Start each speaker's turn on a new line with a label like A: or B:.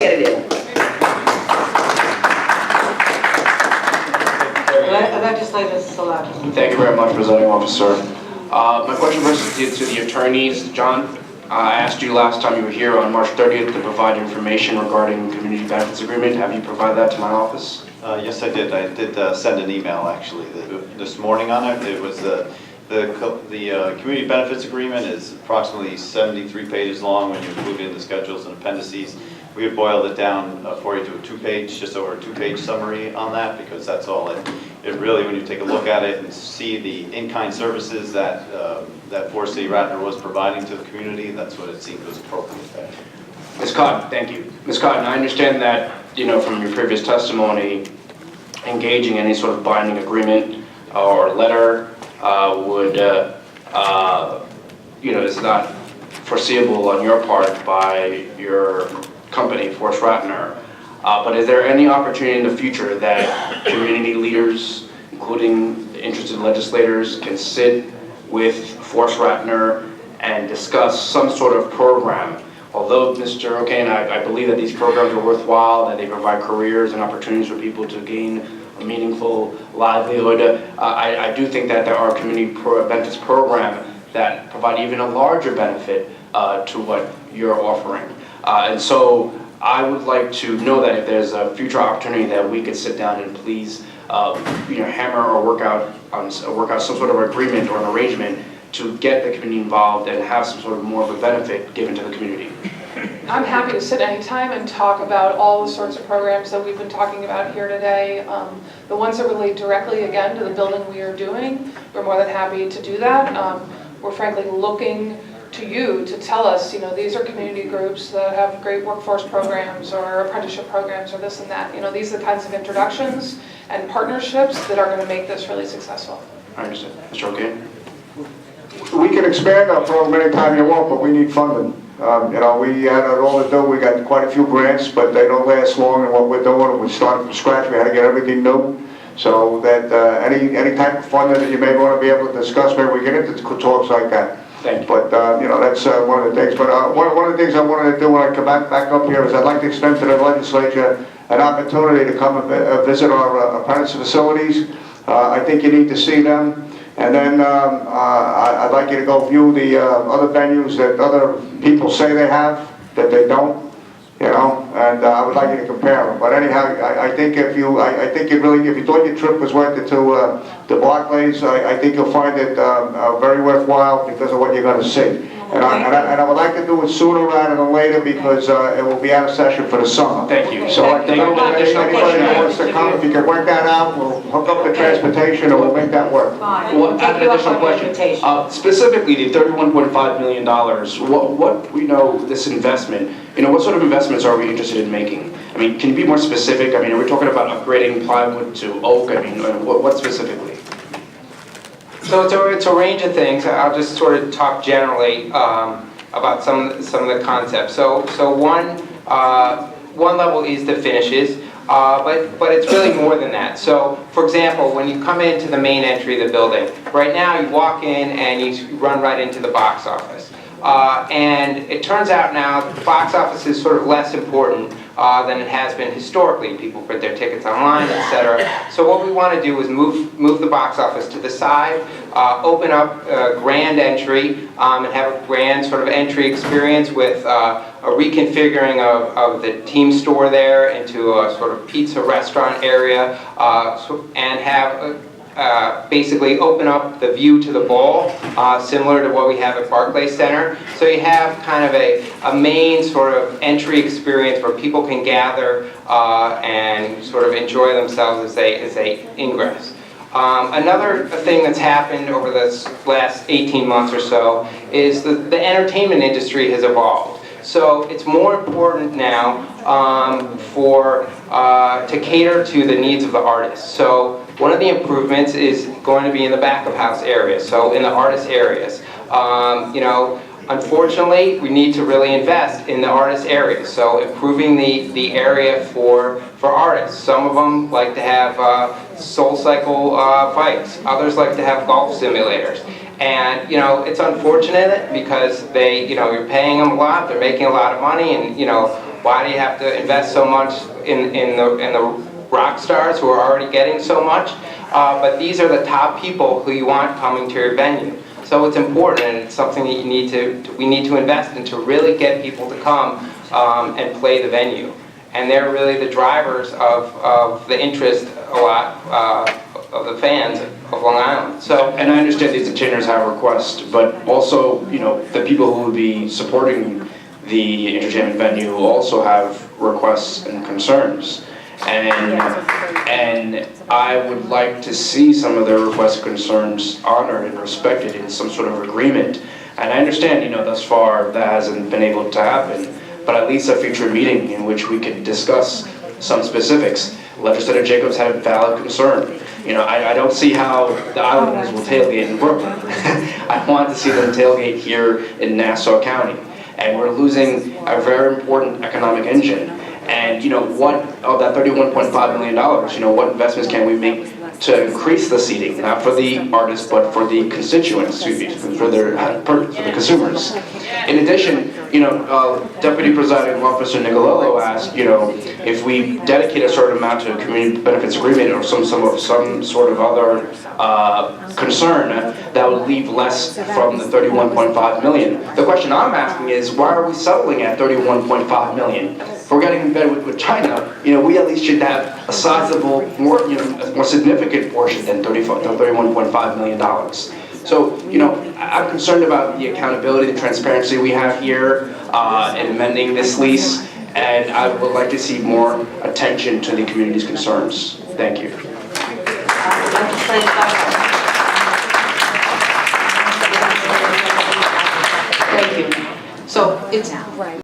A: Get it in.
B: Legislator Solages.
C: Thank you very much, Presiding Officer. My question first is to the attorneys. John, I asked you last time you were here on March 30th to provide information regarding community benefits agreement. Have you provided that to my office?
D: Yes, I did. I did send an email actually this morning on it. It was the community benefits agreement is approximately 73 pages long when you include in the schedules and appendices. We have boiled it down for you to a just over a two-page summary on that, because that's all it really, when you take a look at it and see the in-kind services that that Forest City Ratner was providing to the community, that's what it seemed was appropriate there.
C: Ms. Cotton, thank you. Ms. Cotton, I understand that, from your previous testimony, engaging any sort of binding agreement or letter would, is not foreseeable on your part by your company, Forest Ratner. But is there any opportunity in the future that community leaders, including interested legislators, can sit with Forest Ratner and discuss some sort of program? Although, Mr. O'Kane, I believe that these programs are worthwhile, that they provide careers and opportunities for people to gain a meaningful livelihood, I do think that there are community benefits programs that provide even a larger benefit to what you're offering. And so I would like to know that if there's a future opportunity that we could sit down and please hammer or work out some sort of agreement or an arrangement to get the community involved and have some sort of more of a benefit given to the community.
E: I'm happy to sit anytime and talk about all the sorts of programs that we've been talking about here today. The ones that relate directly, again, to the building we are doing, we're more than happy to do that. We're frankly looking to you to tell us, these are community groups that have great workforce programs or apprenticeship programs or this and that. These are the kinds of introductions and partnerships that are going to make this really successful.
C: I understand. Mr. O'Kane?
F: We can expand our program anytime you want, but we need funding. We had it all to do. We got quite a few grants, but they don't last long. And what we're doing, we started from scratch. We had to get everything new. So that any type of funding that you may want to be able to discuss, maybe we get into talks like that.
C: Thank you.
F: But that's one of the things. But one of the things I wanted to do when I come back up here is I'd like to extend to the legislature an opportunity to come and visit our apprentice facilities. I think you need to see them. And then I'd like you to go view the other venues that other people say they have, that they don't, and I would like you to compare them. But anyhow, I think if you thought your trip was worth it to Barclays, I think you'll find it very worthwhile because of what you're going to see. And I would like to do it sooner rather than later because it will be out of session for the summer.
C: Thank you.
F: So I think anybody that wants to come, if you can work that out, we'll hook up the transportation and we'll make that work.
A: Fine.
C: Well, I have an additional question. Specifically, the $31.5 million, what this investment, what sort of investments are we interested in making? I mean, can you be more specific? I mean, are we talking about upgrading plywood to oak? I mean, what specifically?
G: So it's a range of things. I'll just sort of talk generally about some of the concepts. So one level is the finishes, but it's really more than that. So for example, when you come into the main entry of the building, right now you walk in and you run right into the box office. And it turns out now that the box office is sort of less important than it has been historically. People print their tickets online, etc. So what we want to do is move the box office to the side, open up a grand entry, and have a grand sort of entry experience with a reconfiguring of the team store there into a sort of pizza restaurant area, and have basically open up the view to the bowl, similar to what we have at Barclays Center. So you have kind of a main sort of entry experience where people can gather and sort of enjoy themselves as they ingress. Another thing that's happened over this last 18 months or so is the entertainment industry has evolved. So it's more important now to cater to the needs of the artists. So one of the improvements is going to be in the back of house areas, so in the artist areas. Unfortunately, we need to really invest in the artist areas, so improving the area for artists. Some of them like to have SoulCycle bikes, others like to have golf simulators. And it's unfortunate because you're paying them a lot, they're making a lot of money, and Why do you have to invest so much in the rock stars who are already getting so much? But these are the top people who you want coming to your venue. So it's important, and it's something that we need to invest in to really get people to come and play the venue. And they're really the drivers of the interest a lot of the fans of Long Island. So,
C: And I understand these entertainers have requests, but also, you know, the people who would be supporting the entertainment venue also have requests and concerns. And I would like to see some of their requests and concerns honored and respected in some sort of agreement. And I understand, you know, thus far that hasn't been able to happen, but at least a future meeting in which we could discuss some specifics. Legislator Jacobs had a valid concern. You know, I don't see how the Islanders will tailgate in Brooklyn. I want to see them tailgate here in Nassau County. And we're losing a very important economic engine. And, you know, what, of that $31.5 million, you know, what investments can we make to increase the seating, not for the artists, but for the constituents, for the consumers. In addition, you know, Deputy Presiding Officer Nicolello asked, you know, if we dedicate a certain amount to a community benefits agreement or some sort of other concern, that would leave less from the $31.5 million. The question I'm asking is, why are we settling at $31.5 million? If we're getting in bed with China, you know, we at least should have a sizable, more significant portion than $31.5 million. So, you know, I'm concerned about the accountability, the transparency we have here in amending this lease, and I would like to see more attention to the community's concerns. Thank you.
B: Thank you. So it's